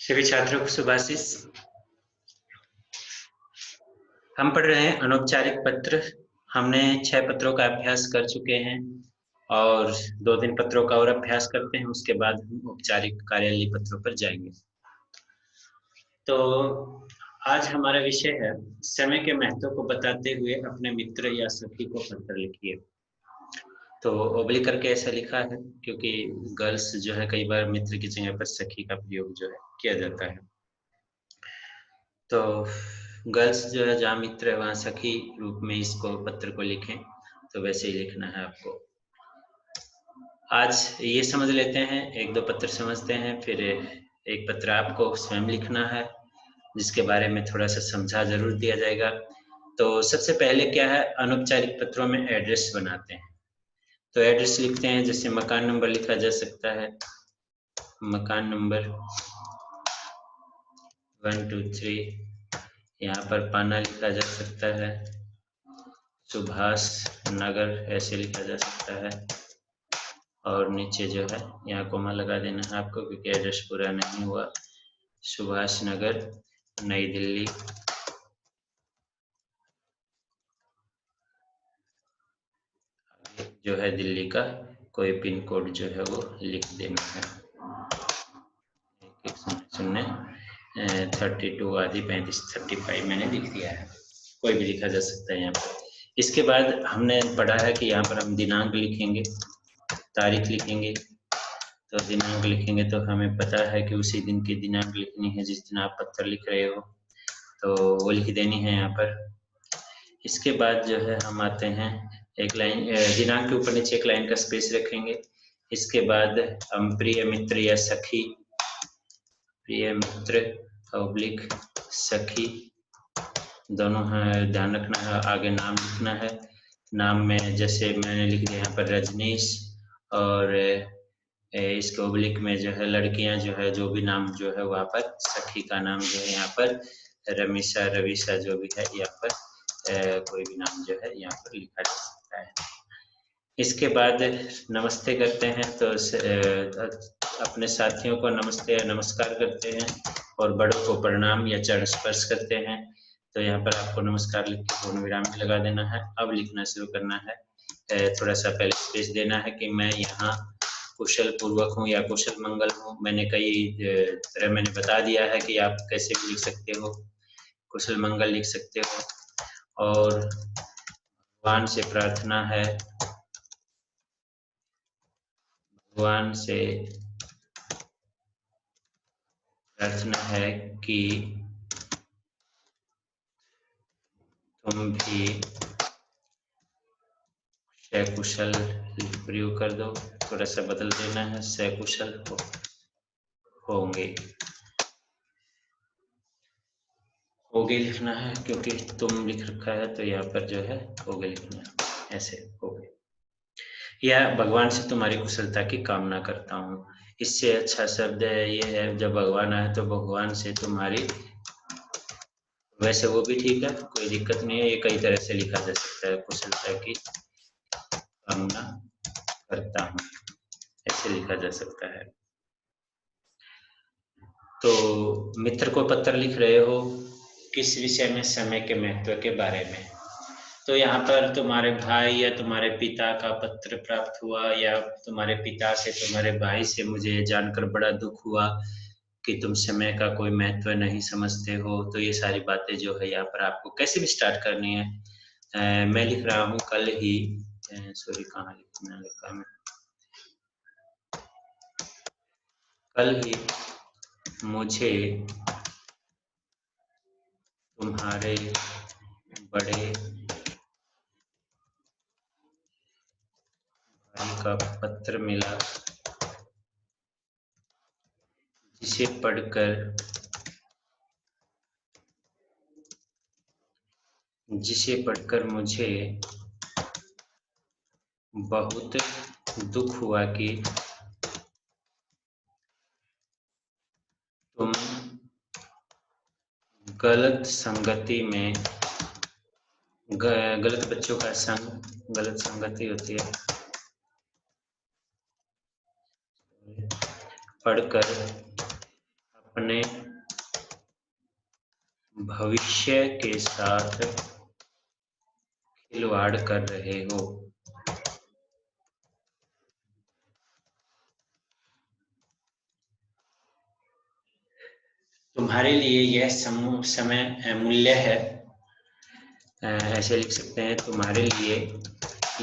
सभी छात्रों को शुभाशीष। हम पढ़ रहे हैं अनौपचारिक पत्र। हमने 6 पत्रों का अभ्यास कर चुके हैं और 2-3 पत्रों का और अभ्यास करते हैं, उसके बाद हम औपचारिक कार्यालय पत्रों पर जाएंगे। तो आज हमारा विषय है समय के महत्व को बताते हुए अपने मित्र या सखी को पत्र लिखिए। तो ओब्लिक करके ऐसा लिखा है क्योंकि गर्ल्स जो है कई बार मित्र की जगह पर सखी का प्रयोग जो है किया जाता है। तो गर्ल्स जो है जहाँ मित्र है वहाँ सखी रूप में इसको पत्र को लिखें, तो वैसे ही लिखना है आपको। आज ये समझ लेते हैं, 1-2 पत्र समझते हैं, फिर एक पत्र आपको स्वयं लिखना है जिसके बारे में थोड़ा सा समझा जरूर दिया जाएगा। तो सबसे पहले क्या है, अनौपचारिक पत्रों में एड्रेस बनाते हैं। तो एड्रेस लिखते हैं, जैसे मकान नंबर लिखा जा सकता है, मकान नंबर 1 2 3। यहाँ पर पाना लिखा जा सकता है, सुभाष नगर ऐसे लिखा जा सकता है, और नीचे जो है यहाँ कोमा लगा देना है आपको क्योंकि एड्रेस पूरा नहीं हुआ। सुभाष नगर, नई दिल्ली, जो है दिल्ली का कोई पिन कोड जो है वो लिख देना है। 32 आदि 35 35 मैंने लिख दिया है, कोई भी लिखा जा सकता है यहाँ पर। इसके बाद हमने पढ़ा है कि यहाँ पर हम दिनांक लिखेंगे, तारीख लिखेंगे। तो दिनांक लिखेंगे तो हमें पता है कि उसी दिन की दिनांक लिखनी है जिस दिन आप पत्र लिख रहे हो, तो वो लिख देनी है यहाँ पर। इसके बाद जो है हम आते हैं, एक लाइन दिनांक के ऊपर नीचे एक लाइन का स्पेस रखेंगे। इसके बाद हम प्रिय मित्र या सखी, प्रिय मित्र ऑब्लिक सखी दोनों है, ध्यान रखना है। आगे नाम लिखना है, नाम में जैसे मैंने लिख दिया यहाँ पर रजनीश, और इसके ऑब्लिक में जो है लड़कियां जो है जो भी नाम जो है वहाँ पर सखी का नाम जो है यहाँ पर रमीशा रवीशा जो भी है यहाँ पर कोई भी नाम जो है यहाँ पर लिखा जा सकता है। इसके बाद नमस्ते करते हैं, तो अपने साथियों को नमस्ते या नमस्कार करते हैं और बड़ों को प्रणाम या चरण स्पर्श करते हैं। तो यहाँ पर आपको नमस्कार लिख के पूर्ण विराम लगा देना है। अब लिखना शुरू करना है। थोड़ा सा पहले स्पेस देना है कि मैं यहाँ कुशल पूर्वक हूँ या कुशल मंगल हूँ। मैंने कई तरह मैंने बता दिया है कि आप कैसे भी लिख सकते हो, कुशल मंगल लिख सकते हो। और भगवान से प्रार्थना है, भगवान से प्रार्थना है कि तुम भी सकुशल प्रयोग कर दो, थोड़ा सा बदल देना है, सकुशल होंगे, होगे लिखना है क्योंकि तुम लिख रखा है तो यहाँ पर जो है होगे लिखना है, ऐसे होगे। या भगवान से तुम्हारी कुशलता की कामना करता हूँ। इससे अच्छा शब्द ये है, जब भगवान आए तो भगवान से तुम्हारी, वैसे वो भी ठीक है, कोई दिक्कत नहीं है। ये कई तरह से लिखा जा सकता है, कुशलता की कामना करता हूँ, ऐसे लिखा जा सकता है। तो मित्र को पत्र लिख रहे हो किस विषय में, समय के महत्व के बारे में। तो यहाँ पर तुम्हारे भाई या तुम्हारे पिता का पत्र प्राप्त हुआ, या तुम्हारे पिता से तुम्हारे भाई से मुझे जानकर बड़ा दुख हुआ कि तुम समय का कोई महत्व नहीं समझते हो। तो ये सारी बातें जो है यहाँ पर आपको कैसे भी स्टार्ट करनी है। मैं लिख रहा हूँ कल ही, सॉरी कहाँ लिखा मैं, कल ही मुझे तुम्हारे बड़े भाई का पत्र मिला, जिसे पढ़कर मुझे बहुत दुख हुआ कि तुम गलत संगति में, गलत बच्चों का संग, गलत संगति होती है, पढ़कर अपने भविष्य के साथ खिलवाड़ कर रहे हो। तुम्हारे लिए यह समय मूल्य है, ऐसे लिख सकते हैं, तुम्हारे लिए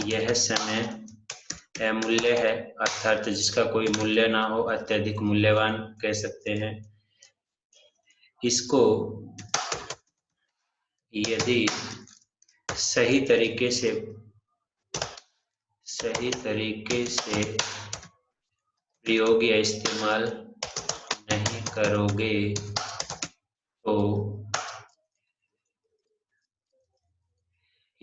यह समय अमूल्य है, अर्थात जिसका कोई मूल्य ना हो, अत्यधिक मूल्यवान कह सकते हैं इसको। यदि सही तरीके से प्रयोग या इस्तेमाल नहीं करोगे तो,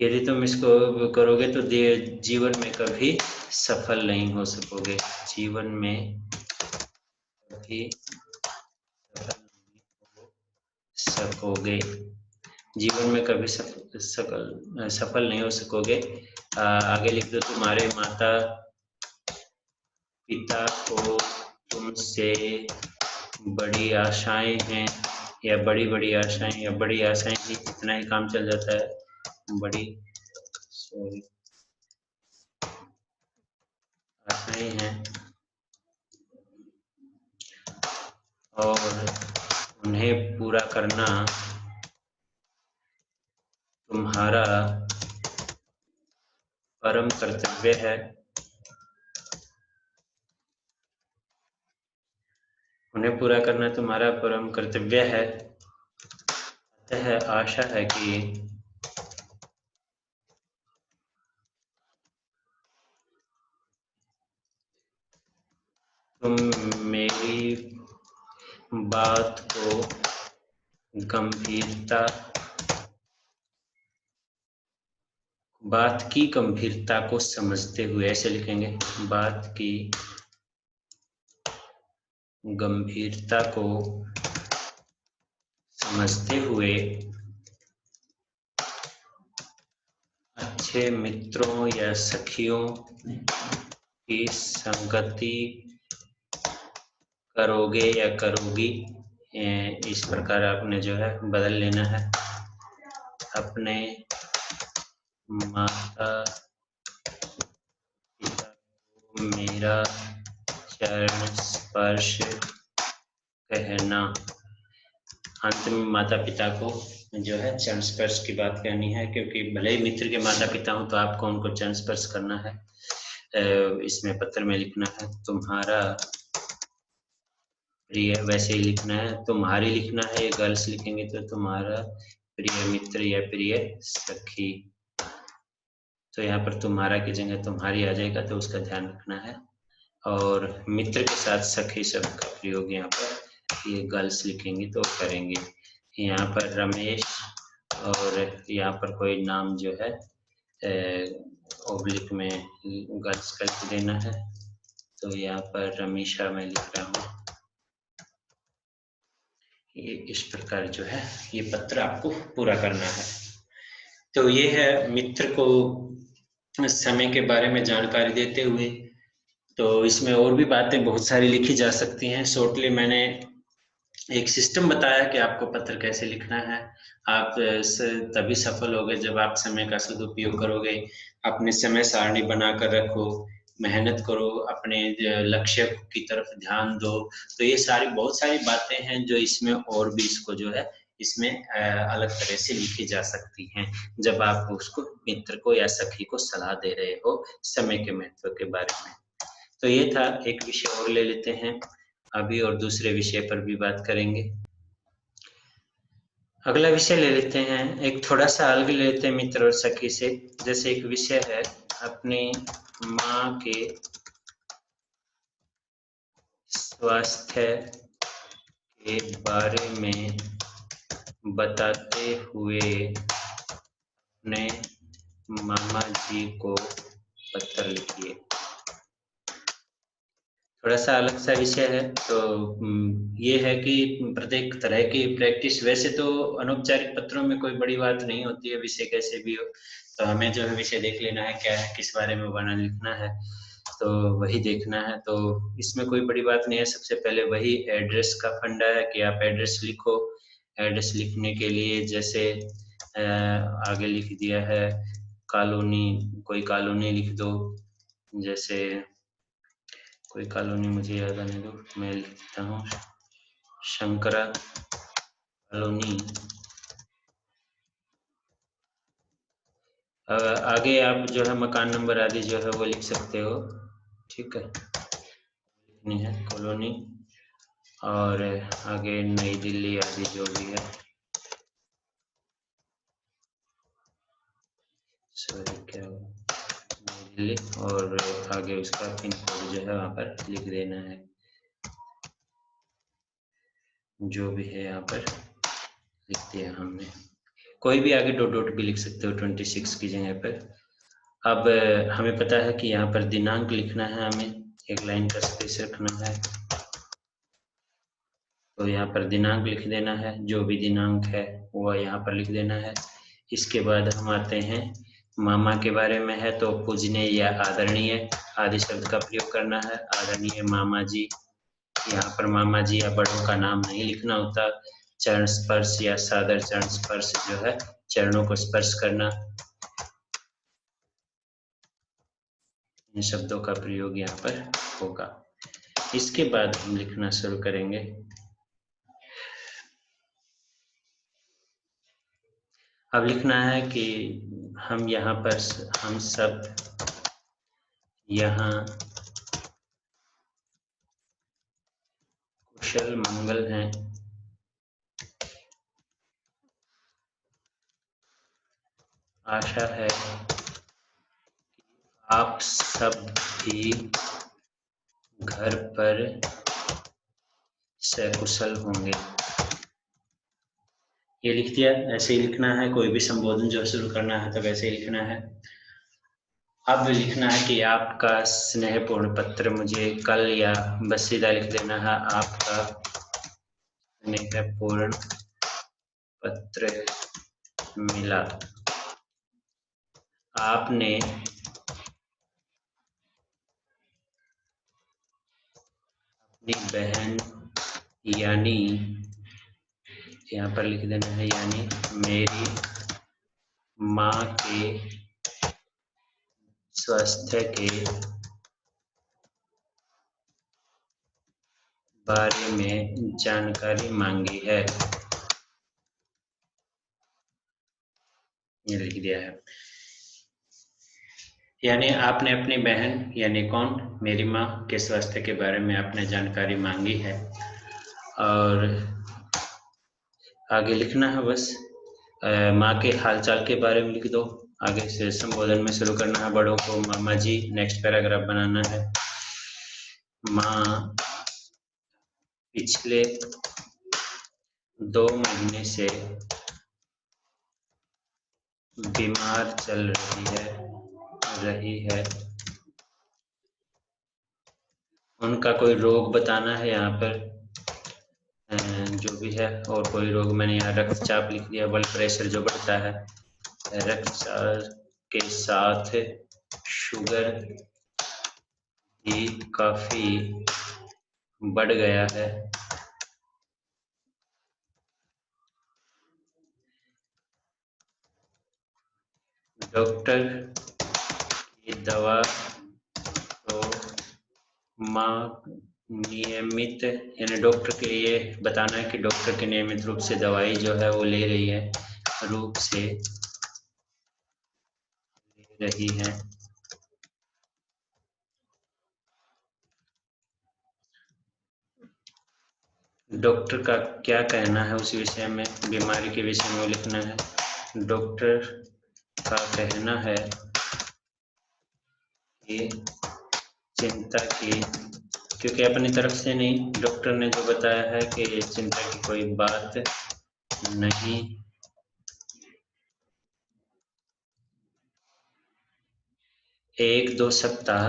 यदि तुम इसको करोगे तो जीवन में कभी सफल नहीं हो सकोगे। जीवन में कभी सफल नहीं हो सकोगे। जीवन में कभी सफल नहीं हो सकोगे। आगे लिख दो, तुम्हारे माता पिता को तुमसे बड़ी आशाएं हैं, या बड़ी आशाएं, या बड़ी आशाएं ही इतना ही काम चल जाता है। आशाएं हैं और उन्हें पूरा करना तुम्हारा परम कर्तव्य है। उन्हें पूरा करना तुम्हारा परम कर्तव्य है। अतः आशा है कि तुम मेरी बात की गंभीरता को समझते हुए, ऐसे लिखेंगे, बात की गंभीरता को समझते हुए अच्छे मित्रों या सखियों की संगति करोगे या करोगी। इस प्रकार आपने जो है बदल लेना है। अपने माता पिता को मेरा चरण स्पर्श कहना। अंत में माता पिता को जो है चरण स्पर्श की बात कहनी है, क्योंकि भले ही मित्र के माता पिता हो तो आपको उनको चरण स्पर्श करना है। इसमें पत्र में लिखना है तुम्हारा प्रिय, वैसे ही लिखना है, तुम्हारी लिखना है, ये गर्ल्स लिखेंगे तो तुम्हारा प्रिय मित्र या प्रिय सखी। तो यहाँ पर तुम्हारा की जगह तुम्हारी आ जाएगा, तो उसका ध्यान रखना है। और मित्र के साथ सखी शब्द का प्रयोग यहाँ पर ये गर्ल्स लिखेंगे तो करेंगे। यहाँ पर रमेश और यहाँ पर कोई नाम जो है ओब्लिक में गर्ल्स करके देना है। तो यहाँ पर रमीशा मैं लिख रहा हूँ। ये इस प्रकार जो है ये पत्र आपको पूरा करना है। तो ये है मित्र को समय के बारे में जानकारी देते हुए। तो इसमें और भी बातें बहुत सारी लिखी जा सकती हैं। शॉर्टली मैंने एक सिस्टम बताया कि आपको पत्र कैसे लिखना है। आप तभी सफल होगे जब आप समय का सदुपयोग करोगे, अपने समय सारणी बनाकर रखो, मेहनत करो, अपने लक्ष्य की तरफ ध्यान दो। तो ये सारी बहुत सारी बातें हैं जो इसमें और भी इसको जो है इसमें अलग तरह से लिखी जा सकती हैं, जब आप उसको मित्र को या सखी को सलाह दे रहे हो समय के महत्व के बारे में। तो ये था। एक विषय और ले लेते हैं अभी, और दूसरे विषय पर भी बात करेंगे। अगला विषय ले लेते हैं, एक थोड़ा सा अलग ले लेते हैं मित्र और सखी से। जैसे एक विषय है अपनी माँ के स्वास्थ्य के बारे में बताते हुए अपने मामा जी को पत्र लिखिए। थोड़ा सा अलग सा विषय है। तो ये है कि प्रत्येक तरह की प्रैक्टिस, वैसे तो अनौपचारिक पत्रों में कोई बड़ी बात नहीं होती है, विषय कैसे भी हो, तो हमें जो है विषय देख लेना है क्या है, किस बारे में वर्णन लिखना है, तो वही देखना है। तो इसमें कोई बड़ी बात नहीं है। सबसे पहले वही एड्रेस का फंडा है कि आप एड्रेस लिखो, एड्रेस लिखने के लिए जैसे आगे लिख दिया है कॉलोनी, कोई कॉलोनी लिख दो, जैसे कोई कॉलोनी मुझे याद आने दो, मैं लिखता हूँ शंकरा कॉलोनी। आगे आप जो है मकान नंबर आदि जो है वो लिख सकते हो, ठीक है, लिखनी है कॉलोनी, और आगे नई दिल्ली आदि जो भी है, सॉरी क्या नई दिल्ली, और आगे उसका पिन कोड जो है वहाँ पर लिख देना है, जो भी है यहाँ पर लिख दिया हमने। कोई भी आगे डॉट डॉट भी लिख सकते हो 26 की जगह पर। अब हमें पता है कि यहाँ पर दिनांक लिखना है, हमें एक लाइन का स्पेस रखना है, तो यहाँ पर दिनांक लिख देना है, जो भी दिनांक है वो यहाँ पर लिख देना है। इसके बाद हम आते हैं मामा के बारे में है, तो पूजनीय या आदरणीय आदि शब्द का प्रयोग करना है। आदरणीय मामा जी, यहाँ पर मामा जी या बड़ों का नाम नहीं लिखना होता। चरण स्पर्श या सादर चरण स्पर्श जो है चरणों को स्पर्श करना, इन शब्दों का प्रयोग यहाँ पर होगा। इसके बाद हम लिखना शुरू करेंगे। अब लिखना है कि हम यहाँ पर हम सब यहाँ कुशल मंगल हैं। आशा है आप सब भी घर पर सकुशल होंगे। ये लिख दिया, ऐसे ही लिखना है। कोई भी संबोधन जो शुरू करना है तो वैसे ही लिखना है। अब लिखना है कि आपका स्नेहपूर्ण पत्र मुझे कल, या बस सीधा लिख देना है आपका स्नेहपूर्ण पत्र मिला। आपने अपनी बहन यानी, यहाँ पर लिख देना है यानी मेरी माँ के स्वास्थ्य के बारे में जानकारी मांगी है। ये लिख दिया है। यानी आपने अपनी बहन यानी कौन, मेरी माँ के स्वास्थ्य के बारे में आपने जानकारी मांगी है। और आगे लिखना है बस माँ के हालचाल के बारे में लिख दो। आगे से संबोधन में शुरू करना है बड़ों को मामा जी। नेक्स्ट पैराग्राफ बनाना है। माँ पिछले 2 महीने से बीमार चल रही है। उनका कोई रोग बताना है यहाँ पर, जो भी है, और कोई रोग मैंने यहाँ रक्तचाप लिख दिया, ब्लड प्रेशर जो बढ़ता है। रक्तचाप के साथ शुगर भी काफी बढ़ गया है। डॉक्टर की दवा तो माँ नियमित, यानी डॉक्टर के लिए बताना है कि डॉक्टर के नियमित रूप से दवाई जो है वो ले रही है, रूप से ले रही है। डॉक्टर का क्या कहना है उस विषय में, बीमारी के विषय में लिखना है। डॉक्टर का कहना है कि चिंता की, क्योंकि अपनी तरफ से नहीं, डॉक्टर ने जो बताया है कि चिंता की कोई बात नहीं। एक दो सप्ताह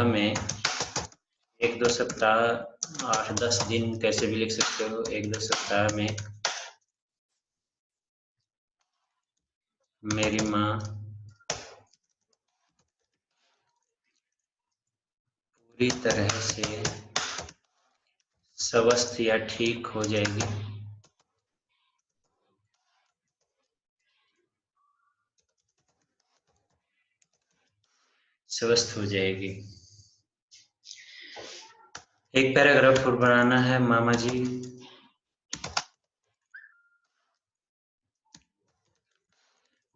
8-10 दिन कैसे भी लिख सकते हो। 1-2 सप्ताह में मेरी माँ पूरी तरह से स्वस्थ या ठीक हो जाएगी। स्वस्थ हो जाएगी। एक पैराग्राफ और बनाना है मामा जी।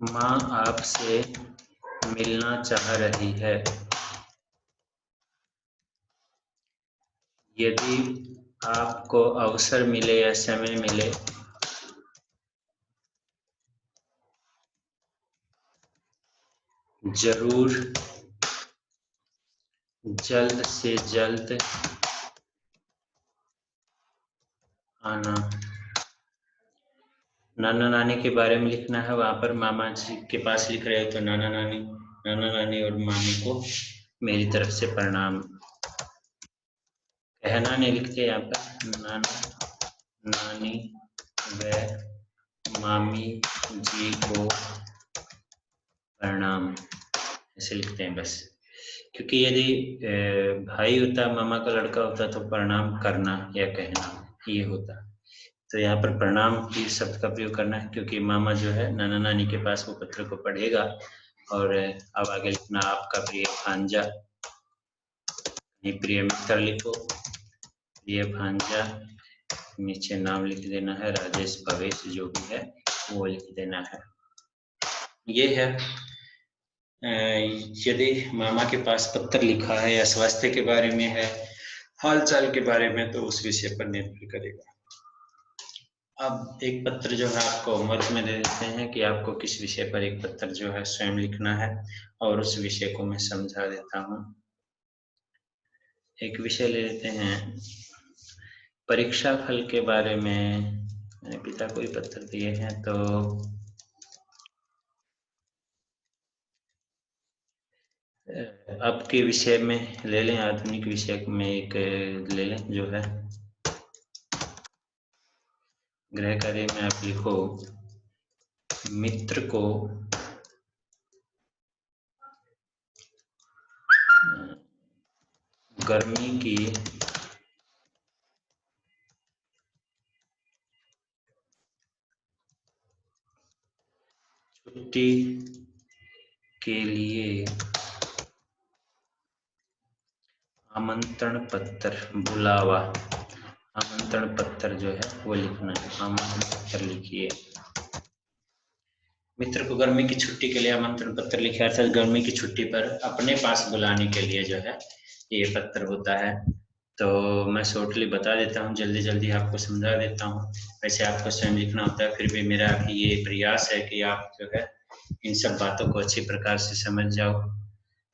माँ आपसे मिलना चाह रही है। यदि आपको अवसर मिले या समय मिले जरूर जल्द से जल्द आना। नाना नानी के बारे में लिखना है, वहां पर मामा जी के पास लिख रहे हो तो नाना नानी और मामी को मेरी तरफ से प्रणाम। कहना नहीं लिखते यहाँ पर, नाना नानी व मामी जी को प्रणाम ऐसे लिखते हैं बस। क्योंकि यदि भाई होता, मामा का लड़का होता तो प्रणाम करना या कहना ये होता। तो यहाँ पर प्रणाम की शब्द का प्रयोग करना है, क्योंकि मामा जो है नाना नानी के पास वो पत्र को पढ़ेगा। और अब आगे लिखना आपका प्रिय भांजा, प्रिय मित्र लिखो, प्रिय भांजा, नीचे नाम लिख देना है, राजेश भवेश जो भी है वो लिख देना है। ये है यदि मामा के पास पत्र लिखा है या स्वास्थ्य के बारे में है, हाल चाल के बारे में, तो उस विषय पर निर्भर करेगा। अब एक पत्र जो है आपको होमवर्क में दे देते हैं कि आपको किस विषय पर एक पत्र जो है स्वयं लिखना है, और उस विषय को मैं समझा देता हूँ। एक विषय ले लेते हैं परीक्षा फल के बारे में। मैंने पिता को ही पत्र दिए हैं, तो अब के विषय में ले लें, आधुनिक विषय में एक ले लें जो है गृह कार्य में आप लिखो मित्र को गर्मी की छुट्टी के लिए आमंत्रण पत्र, बुलावा, आमंत्रण पत्र जो है वो लिखना है। आमंत्रण पत्र लिखिए। मित्र को गर्मी की छुट्टी के लिए आमंत्रण पत्र लिखे, अर्थात गर्मी की छुट्टी पर अपने पास बुलाने के लिए जो है ये पत्र होता है। तो मैं शॉर्टली बता देता हूँ, जल्दी जल्दी आपको समझा देता हूँ। वैसे आपको स्वयं लिखना होता है, फिर भी मेरा ये प्रयास है कि आप जो है इन सब बातों को अच्छी प्रकार से समझ जाओ।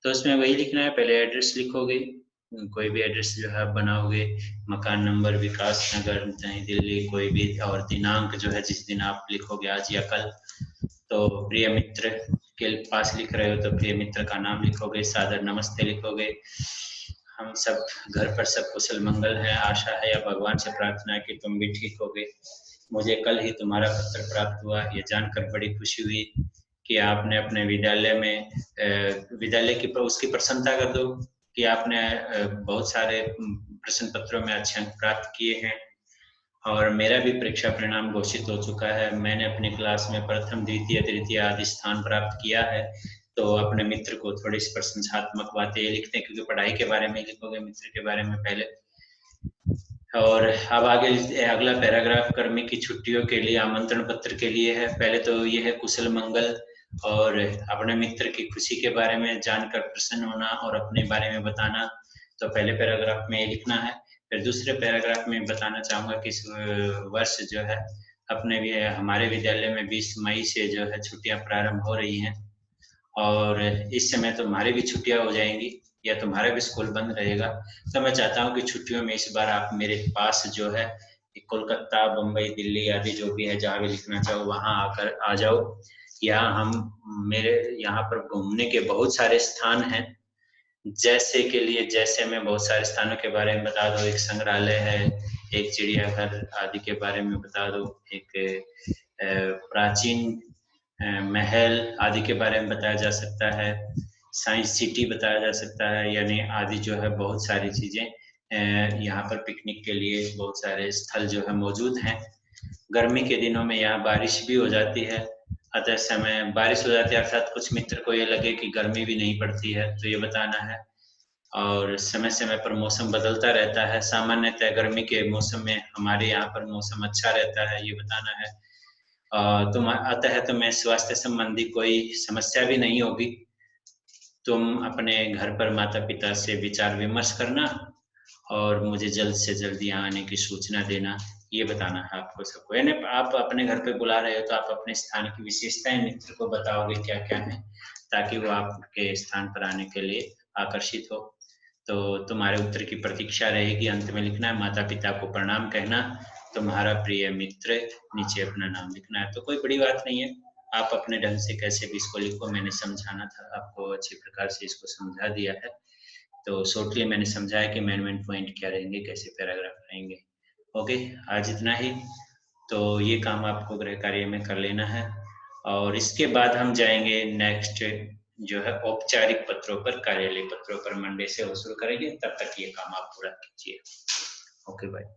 तो उसमें वही लिखना है, पहले एड्रेस लिखोगे, कोई भी एड्रेस जो है बनाओगे, मकान नंबर, विकास नगर, नई दिल्ली, कोई भी, और दिनांक जो है जिस दिन आप लिखोगे, आज या कल। तो प्रिय मित्र के पास लिख रहे हो तो प्रिय मित्र का नाम लिखोगे, सादर नमस्ते लिखोगे। हम सब घर पर सब कुशल मंगल है, आशा है या भगवान से प्रार्थना है कि तुम भी ठीक होगे। मुझे कल ही तुम्हारा पत्र प्राप्त हुआ, ये जानकर बड़ी खुशी हुई कि आपने अपने विद्यालय में विद्यालय की उसकी प्रशंसा कर दो कि आपने बहुत सारे प्रश्न पत्रों में अच्छे अंक प्राप्त किए हैं। और मेरा भी परीक्षा परिणाम घोषित हो चुका है, मैंने अपनी क्लास में प्रथम द्वितीय तृतीय आदि स्थान प्राप्त किया है। तो अपने मित्र को थोड़ी सी प्रशंसात्मक बातें लिखते हैं, क्योंकि पढ़ाई के बारे में लिखोगे, मित्र के बारे में पहले। और अब आगे अगला पैराग्राफ गर्मी की छुट्टियों के लिए आमंत्रण पत्र के लिए है। पहले तो ये है कुशल मंगल और अपने मित्र की खुशी के बारे में जानकर प्रसन्न होना और अपने बारे में बताना। तो पहले पैराग्राफ में ये लिखना है। फिर दूसरे पैराग्राफ में बताना चाहूंगा कि इस वर्ष जो है अपने भी हमारे विद्यालय में 20 मई से जो है छुट्टियां प्रारंभ हो रही हैं, और इस समय तुम्हारी भी छुट्टियां हो जाएंगी या तुम्हारा भी स्कूल बंद रहेगा। तो मैं चाहता हूं कि छुट्टियों में इस बार आप मेरे पास जो है कोलकाता, बम्बई, दिल्ली आदि जो भी है, जहाँ भी लिखना चाहो वहां आकर आ जाओ। यहाँ हम मेरे यहाँ पर घूमने के बहुत सारे स्थान हैं। जैसे के लिए, जैसे मैं बहुत सारे स्थानों के बारे में बता दूं, एक संग्रहालय है, एक चिड़ियाघर आदि के बारे में बता दो, एक प्राचीन महल आदि के बारे में बताया जा सकता है, साइंस सिटी बताया जा सकता है, यानी आदि जो है बहुत सारी चीजें यहाँ पर पिकनिक के लिए बहुत सारे स्थल जो है मौजूद हैं। गर्मी के दिनों में यहाँ बारिश भी हो जाती है, अतः समय बारिश हो जाती है, अर्थात कुछ मित्र को ये लगे कि गर्मी भी नहीं पड़ती है तो ये बताना है। और समय समय पर मौसम बदलता रहता है, सामान्यतः गर्मी के मौसम में हमारे यहाँ पर मौसम अच्छा रहता है, ये बताना है। अतः तुम्हें स्वास्थ्य संबंधी कोई समस्या भी नहीं होगी। तुम अपने घर पर माता पिता से विचार विमर्श करना और मुझे जल्द से जल्द यहाँ आने की सूचना देना, ये बताना है आपको सबको। यानी आप अपने घर पे बुला रहे हो तो आप अपने स्थान की विशेषताएं मित्र को बताओगे क्या क्या है, ताकि वो आपके स्थान पर आने के लिए आकर्षित हो। तो तुम्हारे उत्तर की प्रतीक्षा रहेगी। अंत में लिखना है माता पिता को प्रणाम कहना, तुम्हारा प्रिय मित्र, नीचे अपना नाम लिखना है। तो कोई बड़ी बात नहीं है, आप अपने ढंग से कैसे भी इसको लिखो। मैंने समझाना था आपको, अच्छी प्रकार से इसको समझा दिया है। तो शॉर्टली मैंने समझाया कि मेन पॉइंट क्या रहेंगे, कैसे पैराग्राफ रहेंगे। ओके, आज इतना ही। तो ये काम आपको गृह कार्य में कर लेना है और इसके बाद हम जाएंगे नेक्स्ट जो है औपचारिक पत्रों पर, कार्यालय पत्रों पर मंडे से वो शुरू करेंगे। तब तक ये काम आप पूरा कीजिए। Okay bye.